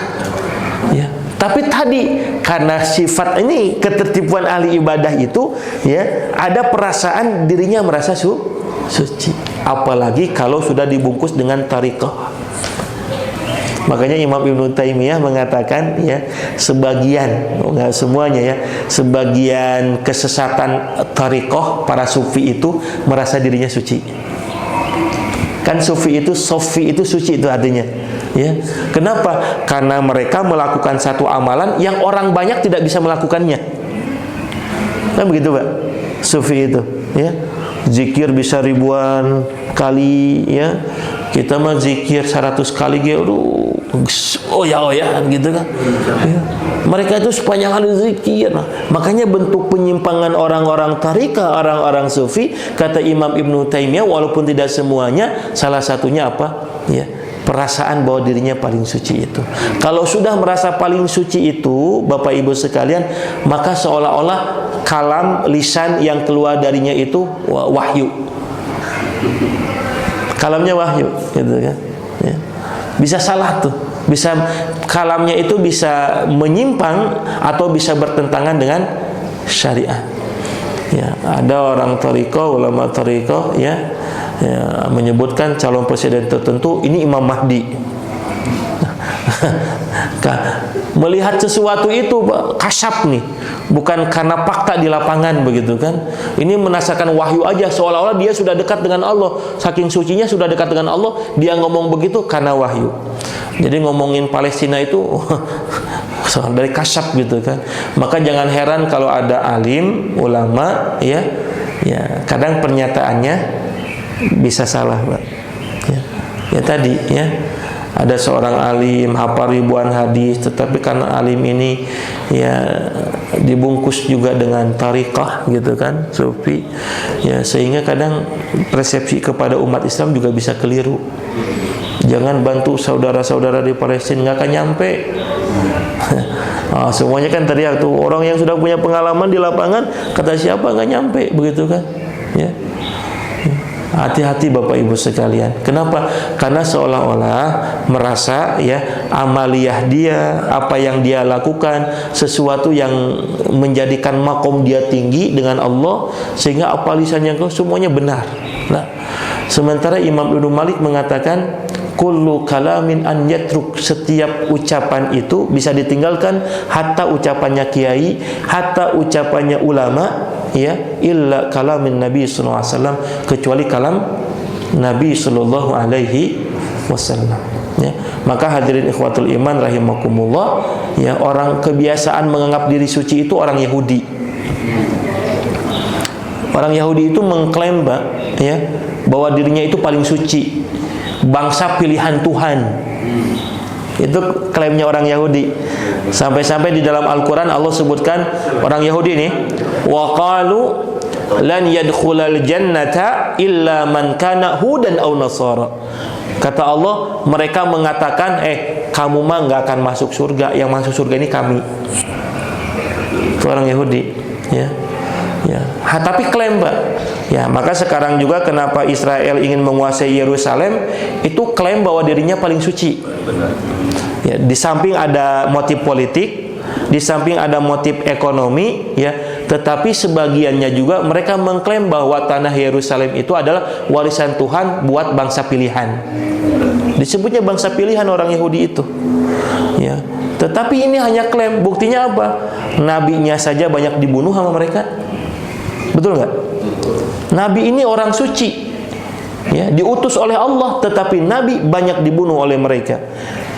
ya. Tapi tadi karena sifat ini ketertipuan ahli ibadah itu, ya, ada perasaan dirinya merasa suci. Apalagi kalau sudah dibungkus dengan tariqah. Makanya Imam Ibnu Taimiyah mengatakan, ya, sebagian, enggak semuanya, ya, sebagian kesesatan tariqah para sufi itu merasa dirinya suci. Kan sufi itu, sofi itu suci itu artinya, ya. Kenapa? Karena mereka melakukan satu amalan yang orang banyak tidak bisa melakukannya. Kan begitu, Pak? Sufi itu, ya. Zikir bisa ribuan kali, ya. Kita mah zikir 100 kali gitu. Oya-oyaan gitu kan, ya. Mereka itu sepanjang hari zikir. Nah, makanya bentuk penyimpangan orang-orang tarikah, orang-orang sufi, kata Imam Ibnu Taimiyah, walaupun tidak semuanya, salah satunya apa? Ya, perasaan bahwa dirinya paling suci itu. Kalau sudah merasa paling suci itu, Bapak Ibu sekalian, maka seolah-olah kalam lisan yang keluar darinya itu wahyu. Kalamnya wahyu, gitu kan? Ya. Bisa salah tuh. Bisa kalamnya itu bisa menyimpang atau bisa bertentangan dengan syariat. Ya, ada orang thariqah, ulama thariqah ya, menyebutkan calon presiden tertentu ini Imam Mahdi. Melihat sesuatu itu kasyaf nih, bukan karena fakta di lapangan begitu kan. Ini merasakan wahyu aja, seolah-olah dia sudah dekat dengan Allah, saking sucinya sudah dekat dengan Allah, dia ngomong begitu karena wahyu. Jadi ngomongin Palestina itu dari kasyaf gitu kan. Maka jangan heran kalau ada alim, ulama ya kadang pernyataannya bisa salah, Pak. Ya tadi ya, ada seorang alim hafal ribuan hadis, tetapi karena alim ini ya dibungkus juga dengan tariqah gitu kan, sufi ya, sehingga kadang persepsi kepada umat Islam juga bisa keliru. Jangan bantu saudara-saudara di Palestina, nggak akan nyampe. Semuanya kan teriak tuh, orang yang sudah punya pengalaman di lapangan, kata siapa nggak nyampe begitu kan ya. Hati-hati Bapak Ibu sekalian. Kenapa? Karena seolah-olah merasa ya amaliyah dia, apa yang dia lakukan, sesuatu yang menjadikan makom dia tinggi dengan Allah, sehingga apa lisannya semuanya benar. Nah, sementara Imam Ibnu Malik mengatakan kullu kalamin an yatruk, setiap ucapan itu bisa ditinggalkan, hatta ucapannya kiai, hatta ucapannya ulama ya, illa kalamin Nabi sallallahu alaihi wasallam, kecuali kalam Nabi sallallahu alaihi wasallam ya. Maka hadirin ikhwatul iman rahimakumullah ya, orang kebiasaan menganggap diri suci itu orang Yahudi. Orang Yahudi itu mengklaim ya bahwa dirinya itu paling suci, bangsa pilihan Tuhan. Itu klaimnya orang Yahudi. Sampai-sampai di dalam Al-Quran Allah sebutkan orang Yahudi ini, wa qalu lan yadkhulal jannata illa man kana hudan aw nasara. Kata Allah, mereka mengatakan kamu mah nggak akan masuk surga, yang masuk surga ini kami. Itu orang Yahudi ya. Tapi klaim Pak ya. Maka sekarang juga kenapa Israel ingin menguasai Yerusalem, itu klaim bahwa dirinya paling suci ya. Di samping ada motif politik, di samping ada motif ekonomi ya, tetapi sebagiannya juga mereka mengklaim bahwa tanah Yerusalem itu adalah warisan Tuhan buat bangsa pilihan. Disebutnya bangsa pilihan orang Yahudi itu ya. Tetapi ini hanya klaim. Buktinya apa? Nabinya saja banyak dibunuh sama mereka. Betul nggak? Nabi ini orang suci ya, diutus oleh Allah, tetapi Nabi banyak dibunuh oleh mereka.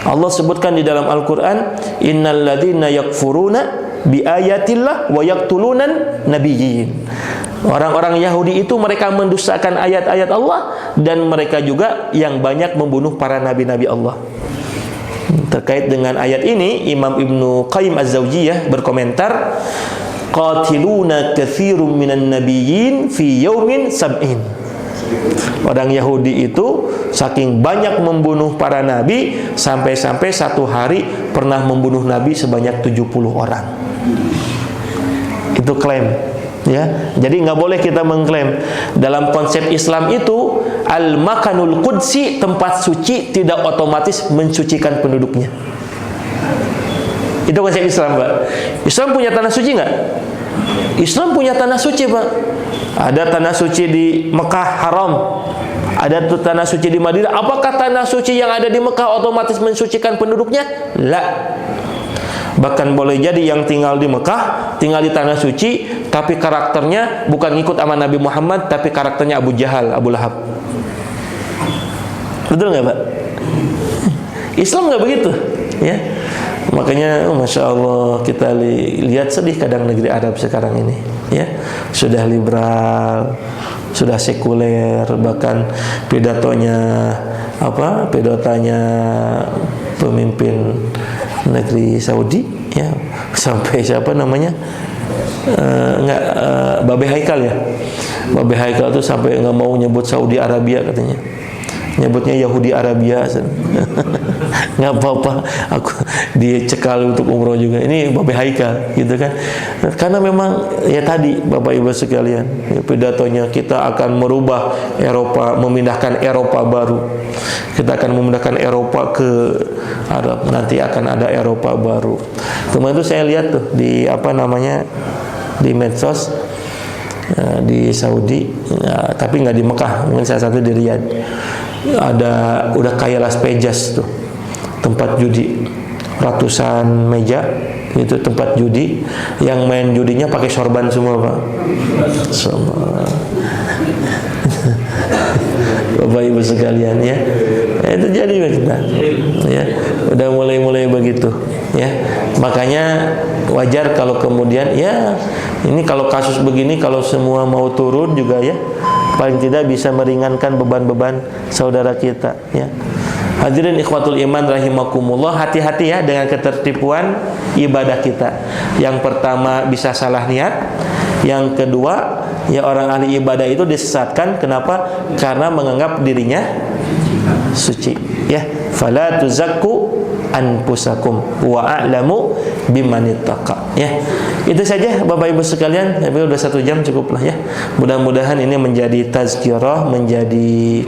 Allah sebutkan di dalam Al-Quran, innal ladzina yakfuruna bi ayatillah wa yaqtulunan nabiyyin. Orang-orang Yahudi itu mereka mendustakan ayat-ayat Allah, dan mereka juga yang banyak membunuh para nabi-nabi Allah. Terkait dengan ayat ini, Imam Ibnu Qayyim Az-Zawjiyah berkomentar, qatiluna katsirum minan nabiyyin fi yaumin sab'in. Orang Yahudi itu saking banyak membunuh para nabi, sampai-sampai satu hari pernah membunuh nabi sebanyak 70 orang. Itu klaim ya. Jadi nggak boleh kita mengklaim. Dalam konsep Islam itu, al-makanul qudsi, tempat suci, tidak otomatis mensucikan penduduknya. Itu konsep Islam Pak. Islam punya tanah suci nggak? Islam punya tanah suci Pak. Ada tanah suci di Mekah haram, ada tanah suci di Madinah. Apakah tanah suci yang ada di Mekah otomatis mensucikan penduduknya? La. Bahkan boleh jadi yang tinggal di Mekah, tinggal di tanah suci, tapi karakternya bukan ngikut sama Nabi Muhammad, tapi karakternya Abu Jahal, Abu Lahab. Betul nggak Pak? Islam nggak begitu ya. Makanya Masya Allah, kita lihat sedih kadang negeri Arab sekarang ini ya. Sudah liberal, sudah sekuler, bahkan pidatonya pemimpin negeri Saudi ya, sampai siapa namanya Babe Haikal ya. Babe Haikal itu sampai nggak mau nyebut Saudi Arabia katanya. nyebutnya Yahudi Arabia. Nggak apa-apa, aku dicekal untuk umroh juga. Ini Bapak Haikal, gitu kan? Karena memang ya tadi Bapak Ibu sekalian, ya, pidatonya kita akan merubah Eropa, memindahkan Eropa baru. Kita akan memindahkan Eropa ke Arab. Nanti akan ada Eropa baru. Kemarin itu saya lihat tuh di di medsos. Di Saudi, tapi nggak di Mekah, mungkin salah satu di Riyadh. Udah kayak Las Vegas tuh, tempat judi, ratusan meja itu tempat judi, yang main judinya pakai sorban semua, Pak. Semua. Bapak Ibu sekalian, ya, itu jadi kita, ya, udah mulai begitu, ya. Makanya wajar kalau kemudian, ya, ini kalau kasus begini, kalau semua mau turun juga, ya, paling tidak bisa meringankan beban-beban saudara kita, ya. Hadirin ikhwatul iman rahimakumullah, hati-hati ya dengan ketertipuan ibadah kita. Yang pertama bisa salah niat, yang kedua ya orang ahli ibadah itu disesatkan. Kenapa? Karena menganggap dirinya suci, ya. Fala tuzakku anfusakum wa a'lamu bimanittaqa, ya. Itu saja Bapak Ibu sekalian, tapi udah 1 jam cukuplah, ya. Mudah-mudahan ini menjadi tazkirah, menjadi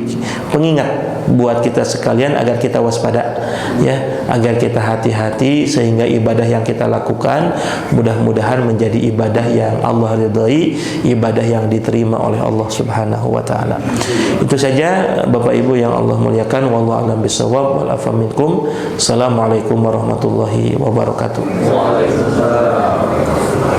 pengingat buat kita sekalian agar kita waspada, ya, agar kita hati-hati sehingga ibadah yang kita lakukan mudah-mudahan menjadi ibadah yang Allah ridhai, ibadah yang diterima oleh Allah Subhanahu wa taala. Itu saja Bapak Ibu yang Allah muliakan, wallahu a'lam bishawab, wal afa minkum. Assalamualaikum warahmatullahi wabarakatuh. Waalaikumsalam.